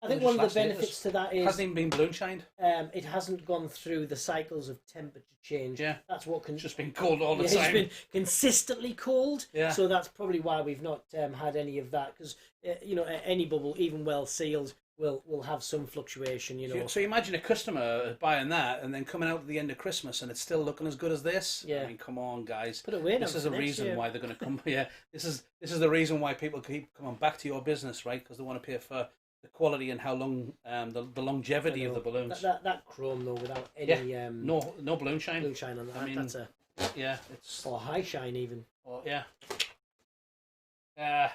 Speaker 2: I think one of the benefits to that is...
Speaker 1: It hasn't even been balloon shined.
Speaker 2: It hasn't gone through the cycles of temperature change.
Speaker 1: Yeah.
Speaker 2: That's what
Speaker 1: It's just been cold all the time.
Speaker 2: It's been consistently cold.
Speaker 1: Yeah.
Speaker 2: So that's probably why we've not had any of that. Because, you know, any bubble, even well sealed, will have some fluctuation, you know.
Speaker 1: So imagine a customer buying that and then coming out at the end of Christmas and it's still looking as good as this.
Speaker 2: Yeah.
Speaker 1: I mean, come on, guys.
Speaker 2: Put it away.
Speaker 1: This is the reason why they're going to come. Yeah. This is the reason why people keep coming back to your business, right? Because they want to pay for the quality and how long the longevity of the balloons.
Speaker 2: That chrome though, without any
Speaker 1: no balloon shine.
Speaker 2: Balloon shine on that. I mean, that's
Speaker 1: it's
Speaker 2: or high shine even.
Speaker 1: Or yes.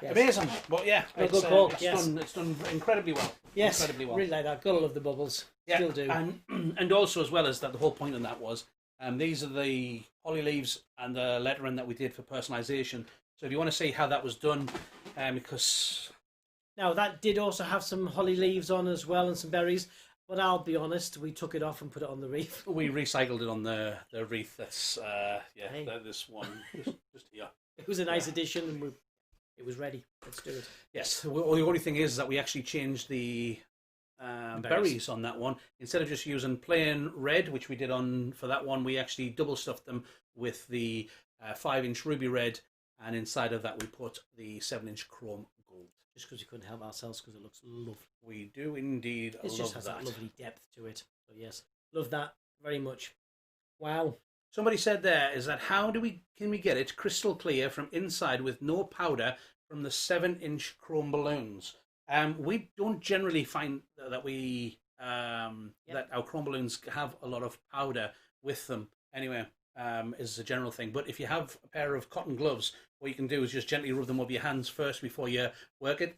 Speaker 1: Amazing, but it's done incredibly well.
Speaker 2: Yes,
Speaker 1: incredibly well.
Speaker 2: Really like that. Gotta love the bubbles.
Speaker 1: Yeah,
Speaker 2: still do.
Speaker 1: And also as well as that, the whole point of that was, these are the holly leaves and the lettering that we did for personalisation. So if you want to see how that was done, because
Speaker 2: now that did also have some holly leaves on as well and some berries. But I'll be honest, we took it off and put it on the wreath.
Speaker 1: We recycled it on the wreath. That's this one just here.
Speaker 2: It was a nice addition, and it was ready. Let's do it.
Speaker 1: Yes. The only thing is that we actually changed the berries on that one. Instead of just using plain red, which we did for that one, we actually double stuffed them with the 5-inch ruby red, and inside of that we put the 7-inch chrome gold.
Speaker 2: Just because we couldn't help ourselves, because it looks lovely.
Speaker 1: We do indeed
Speaker 2: It just has that lovely depth to it. So yes, love that very much. Wow.
Speaker 1: Somebody said there is that how can we get it crystal clear from inside with no powder from the 7-inch chrome balloons? We don't generally find that we that our chrome balloons have a lot of powder with them. Anyway, is a general thing. But if you have a pair of cotton gloves, what you can do is just gently rub them over your hands first before you work it.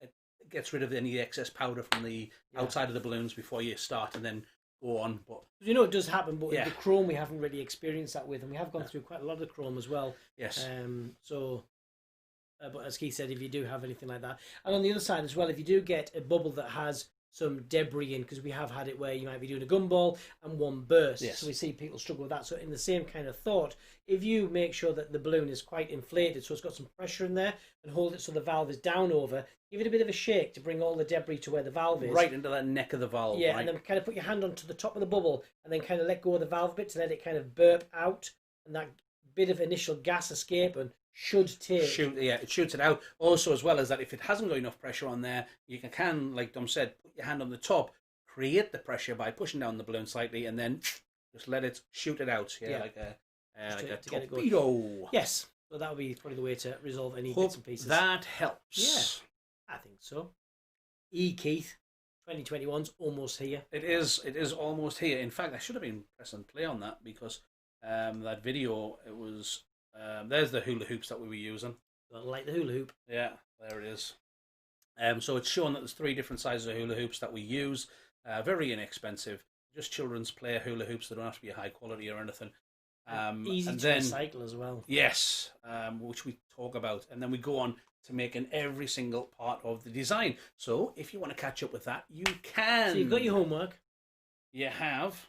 Speaker 1: It gets rid of any excess powder from the outside of the balloons before you start, and then go on. But
Speaker 2: you know, it does happen, but the chrome we haven't really experienced that with, and we have gone through quite a lot of the chrome as well.
Speaker 1: Yes.
Speaker 2: But as Keith said, if you do have anything like that, and on the other side as well, if you do get a bubble that has some debris in, because we have had it where you might be doing a gumball and one burst.
Speaker 1: Yes.
Speaker 2: So we see people struggle with that. So in the same kind of thought, if you make sure that the balloon is quite inflated, so it's got some pressure in there, and hold it so the valve is down over, give it a bit of a shake to bring all the debris to where the valve is.
Speaker 1: Right into that neck of the valve.
Speaker 2: Yeah,
Speaker 1: right?
Speaker 2: And then kind of put your hand onto the top of the bubble, and then kind of let go of the valve bit to let it kind of burp out, and that bit of initial gas escape and should take.
Speaker 1: It shoots it out. Also, as well as that, if it hasn't got enough pressure on there, you can, like Dom said, put your hand on the top, create the pressure by pushing down the balloon slightly, and then just let it shoot it out. Like a torpedo.
Speaker 2: Yes, so that would be probably the way to resolve any
Speaker 1: Hope
Speaker 2: bits and pieces.
Speaker 1: That helps.
Speaker 2: Yeah, I think so. Keith, 2021's almost here.
Speaker 1: It is almost here. In fact, I should have been pressing play on that, because that video, it was there's the hula hoops that we were using.
Speaker 2: Like the hula hoop.
Speaker 1: Yeah, there it is. So it's shown that there's 3 different sizes of hula hoops that we use. Very inexpensive. Just children's play hula hoops. They don't have to be high quality or anything.
Speaker 2: Easy to recycle as well.
Speaker 1: Yes, which we talk about. And then we go on to making every single part of the design. So if you want to catch up with that, you can.
Speaker 2: So you've got your homework.
Speaker 1: You have.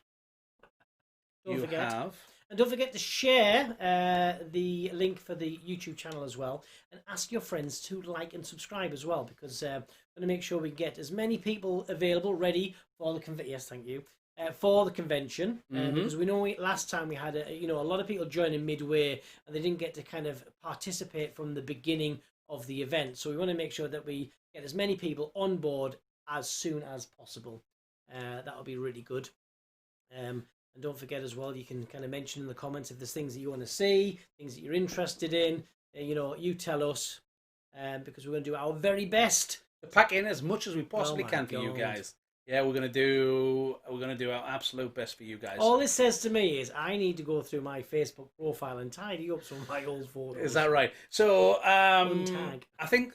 Speaker 2: Don't forget. And don't forget to share the link for the YouTube channel as well, and ask your friends to like and subscribe as well, because we're going to make sure we get as many people available ready for the convention. Yes, thank you. For the convention, because we know last time we had a lot of people joining midway, and they didn't get to kind of participate from the beginning of the event. So we want to make sure that we get as many people on board as soon as possible. That'll be really good. And don't forget as well, you can kind of mention in the comments if there's things that you want to see, things that you're interested in. You tell us, because we're going to do our very best
Speaker 1: to pack in as much as we possibly can for you guys. Yeah, we're gonna do our absolute best for you guys.
Speaker 2: All this says to me is I need to go through my Facebook profile and tidy up some of my old photos.
Speaker 1: Is that right? So I think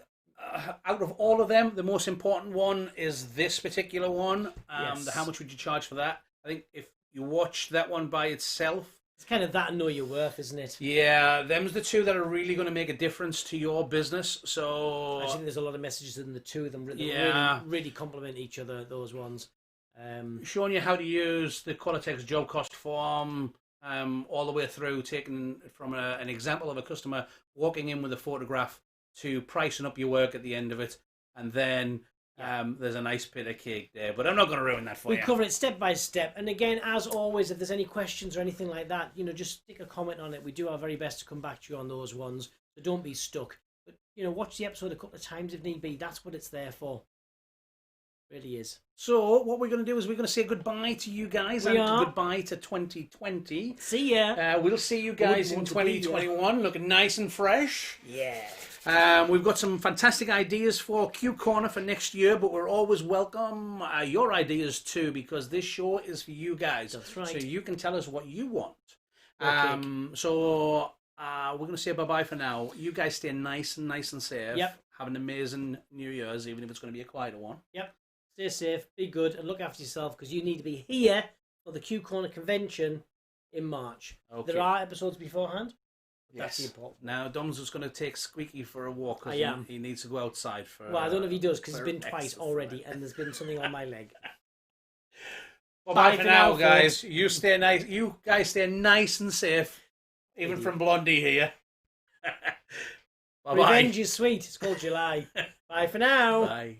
Speaker 1: out of all of them, the most important one is this particular one.
Speaker 2: Yes.
Speaker 1: How much would you charge for that? I think if you watch that one by itself,
Speaker 2: it's kind of that and know your worth, isn't it?
Speaker 1: Yeah, them's the 2 that are really going to make a difference to your business. So
Speaker 2: I think there's a lot of messages in the 2 of them that really complement each other, those ones.
Speaker 1: Showing you how to use the Qualitex job cost form all the way through, taking from an example of a customer walking in with a photograph to pricing up your work at the end of it, and then there's a nice bit of cake there, but I'm not going to ruin that for you.
Speaker 2: We cover it step by step, and again, as always, if there's any questions or anything like that, just stick a comment on it. We do our very best to come back to you on those ones, so don't be stuck. But watch the episode a couple of times if need be. That's what it's there for. It really is.
Speaker 1: So what we're going to do is we're going to say goodbye to you guys goodbye to 2020.
Speaker 2: See ya.
Speaker 1: We'll see you guys in 2021, looking nice and fresh.
Speaker 2: Yeah.
Speaker 1: We've got some fantastic ideas for Q Corner for next year, but we're always welcome your ideas too, because this show is for you guys.
Speaker 2: That's right.
Speaker 1: So you can tell us what you want.
Speaker 2: Okay.
Speaker 1: So we're going to say bye-bye for now. You guys stay nice and safe.
Speaker 2: Yep.
Speaker 1: Have an amazing New Year's, even if it's going to be a quieter one.
Speaker 2: Yep. Stay safe, be good, and look after yourself, because you need to be here for the Q Corner convention in March.
Speaker 1: Okay.
Speaker 2: There are episodes beforehand.
Speaker 1: Yes.
Speaker 2: That's the important.
Speaker 1: Now, Dom's just going to take Squeaky for a walk.
Speaker 2: I am.
Speaker 1: He needs to go outside for.
Speaker 2: Well, I don't know if he does, because he's been twice already, and there's been something on my leg.
Speaker 1: Well, bye for now, guys. Folks. You stay nice. You guys stay nice and safe, even from Blondie here.
Speaker 2: Revenge is sweet. It's called July. Bye for now.
Speaker 1: Bye.